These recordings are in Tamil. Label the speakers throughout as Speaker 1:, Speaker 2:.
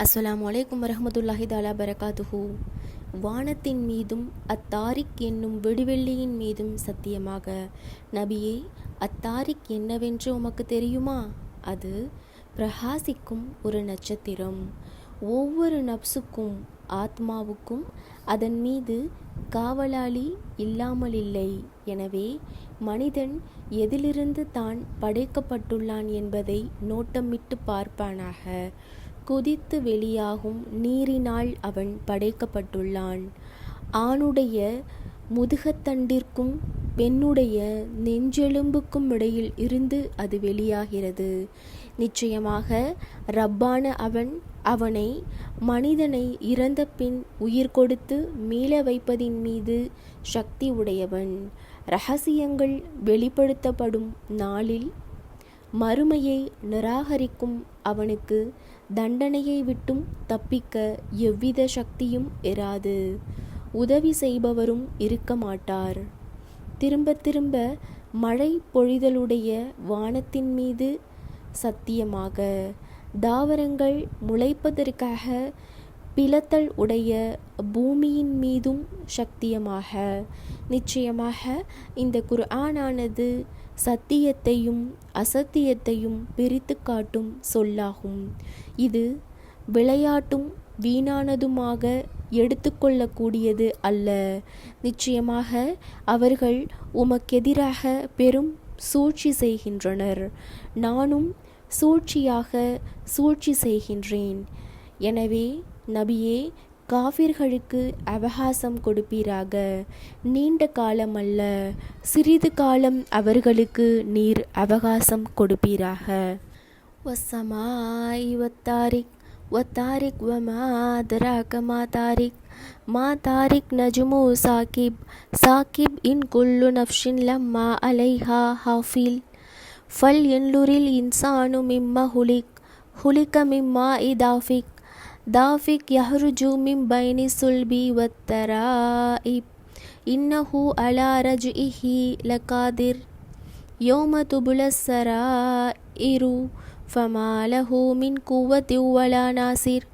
Speaker 1: அஸ்ஸலாமு அலைக்கும் வரஹ்மத்துல்லாஹி தஆலா பரகாத்துஹு. வானத்தின் மீதும் அத்தாரிக் என்னும் விடுவெள்ளியின் மீதும் சத்தியமாக. நபியே, அத்தாரிக் என்னவென்று உமக்கு தெரியுமா? அது பிரகாசிக்கும் ஒரு நட்சத்திரம். ஒவ்வொரு நப்சுக்கும் ஆத்மாவுக்கும் அதன் மீது காவலாளி இல்லாமலில்லை. எனவே மனிதன் எதிலிருந்து தான் படைக்கப்பட்டுள்ளான் என்பதை நோட்டமிட்டு பார்ப்பானாக. குதித்து வெளியாகும் நீரினால் அவன் படைக்கப்பட்டுள்ளான். ஆணுடைய முதுகத்தண்டிற்கும் பெண்ணுடைய நெஞ்செலும்புக்கும் இடையில் இருந்து அது வெளியாகிறது. நிச்சயமாக ரப்பான அவனை மனிதனை இறந்த பின் உயிர் கொடுத்து மீள வைப்பதின் மீது சக்தி உடையவன். இரகசியங்கள் வெளிப்படுத்தப்படும் நாளில் மறுமையை நிராகரிக்கும் அவனுக்கு தண்டனையை விட்டும் தப்பிக்க எவ்வித சக்தியும் இராது. உதவி செய்பவரும் இருக்க மாட்டார். திரும்ப திரும்ப மழை பொழிதலுடைய வானத்தின் மீது சத்தியமாக. தாவரங்கள் முளைப்பதற்காக பிளத்தல் உடைய பூமியின் மீதும் சத்தியமாக. நிச்சயமாக இந்த குர்ஆனானது சத்தியத்தையும் அசத்தியத்தையும் பிரித்து காட்டும் சொல்லாகும். இது விளையாட்டும் வீணானதுமாக எடுத்துக்கொள்ளக்கூடியது அல்ல. நிச்சயமாக அவர்கள் உமக்கெதிராக பெரும் சூழ்ச்சி செய்கின்றனர். நானும் சூழ்ச்சி செய்கின்றேன். எனவே நபியே, காஃபிர்களுக்கு அவகாசம் கொடுப்பீராக. நீண்ட காலம் அல்ல, சிறிது காலம் அவர்களுக்கு நீர் அவகாசம் கொடுப்பீராக. வஸ்ஸமாஇ வத்தாரிக் வமா அத்ராக மா தாரிக் நஜ்மு சாகிப் இன் குல்லு நஃப்ஸின் லம்மா அலைஹா ஹாஃபில் ஃபல் யன்லுரில் இன்சானு மிம்மா ஹுலிக மிம்மா தாஃபிக் யஹ்ருஜு மின் பைனி சுல்பி வத்தராஇப் இன்னஹு அலா ரஜ்இஹி லகாதிர் யௌம துபுலஸ் ஸராஇரு ஃபமா லஹு மின் குவத்தின் வலா நாசிர்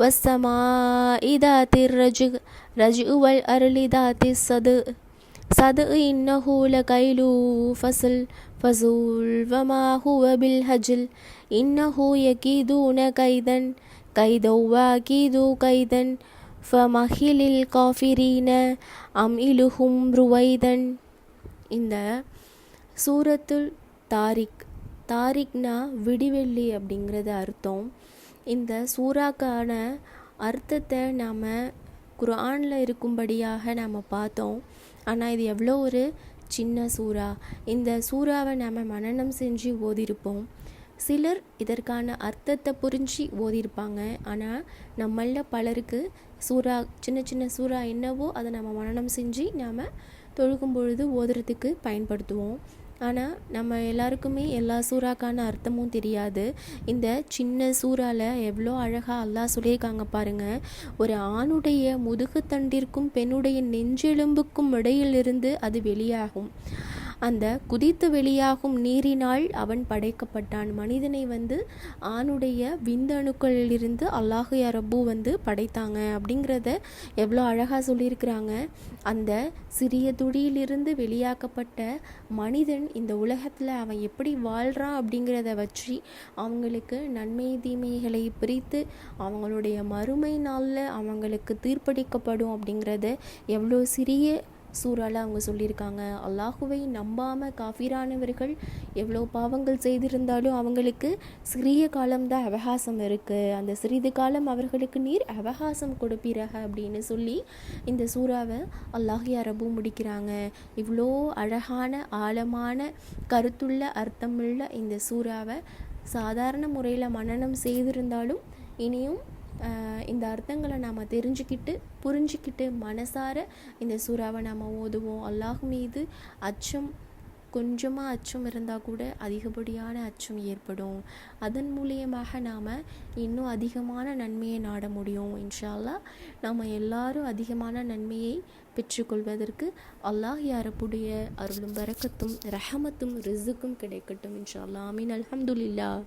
Speaker 1: வஸ்ஸமாஇ தாத்திர் ரஜ்இ வல் அர்லி தாத்திஸ் சத்இ இன்னஹு லகைலு ஃபஸுல் வமா ஹுவ பில் ஹஜ்ல் இன்னஹு யகீதுன கைதன் கைதௌவாகீது கைதன் ஃபமஹிலில் காஃபிரீன அம்இலுஹும் ருவைதன். இந்த சூரத்துல் தாரிக்னா விடிவெள்ளி அப்படிங்கிறது அர்த்தம். இந்த சூறாக்கான அர்த்தத்தை நாம் குர்ஆனில் இருக்கும்படியாக நாம் பார்த்தோம். ஆனால் இது எவ்வளோ ஒரு சின்ன சூறா. இந்த சூறாவை நாம் மனனம் செஞ்சு ஓதிருப்போம். சிலர் இதற்கான அர்த்தத்தை புரிஞ்சு ஓதிருப்பாங்க. ஆனால் நம்மளில் பலருக்கு சின்ன சின்ன சூறா என்னவோ அதை நம்ம மனனம் செஞ்சு நாம் தொழுகும் பொழுது ஓதுறதுக்கு பயன்படுத்துவோம். ஆனால் நம்ம எல்லாருக்குமே எல்லா சூறாக்கான அர்த்தமும் தெரியாது. இந்த சின்ன சூறாவில் எவ்வளோ அழகாக அல்லாஹ் சொல்லியிருக்காங்க பாருங்கள். ஒரு ஆணுடைய முதுகுத்தண்டிற்கும் பெண்ணுடைய நெஞ்செலும்புக்கும் இடையிலிருந்து அது வெளியாகும். அந்த குதித்து வெளியாகும் நீரினால் அவன் படைக்கப்பட்டான். மனிதனை ஆணுடைய விந்தணுக்களிலிருந்து அல்லாஹ் யா ரப்பு படைத்தாங்க அப்படிங்கிறத எவ்வளோ அழகாக சொல்லியிருக்கிறாங்க. அந்த சிறிய துடியிலிருந்து வெளியாக்கப்பட்ட மனிதன் இந்த உலகத்தில் அவன் எப்படி வாழ்கிறான் அப்படிங்கிறத வச்சு அவங்களுக்கு நன்மை தீமைகளை பிரித்து அவங்களுடைய மறுமை நாளில் அவங்களுக்கு தீர்ப்பளிக்கப்படும் அப்படிங்கிறத எவ்வளோ சிறிய சூறால அவங்க சொல்லியிருக்காங்க. அல்லாஹுவை நம்பாமல் காஃபிரானவர்கள் எவ்வளோ பாவங்கள் செய்திருந்தாலும் அவங்களுக்கு சிறிய காலம்தான் அவகாசம் இருக்குது. அந்த சிறிது காலம் அவர்களுக்கு நீர் அவகாசம் கொடுப்பீராக அப்படின்னு சொல்லி இந்த சூறாவை அல்லாஹ் யா ரப்பு முடிக்கிறாங்க. இவ்வளோ அழகான ஆழமான கருத்துள்ள அர்த்தமுள்ள இந்த சூறாவை சாதாரண முறையில் மனனம் செய்திருந்தாலும் இனியும் இந்த அர்த்தங்களை நாம் புரிஞ்சுக்கிட்டு மனசார இந்த சூறாவை நாம் ஓதுவோம். அல்லாஹ் மீது கொஞ்சமாக அச்சம் இருந்தால் கூட அதிகப்படியான அச்சம் ஏற்படும். அதன் மூலியமாக நாம் இன்னும் அதிகமான நன்மையை நாட முடியும். இன்ஷா அல்லாஹ் நாம் எல்லாரும் அதிகமான நன்மையை பெற்றுக்கொள்வதற்கு அல்லாஹ் யா ரப்புடைய அருளும் பரக்கத்தும் ரஹமத்தும் ரிஸ்க்கும் கிடைக்கட்டும். இன்ஷா அல்லாஹ். ஆமீன். அல்ஹம்துலில்லாஹ்.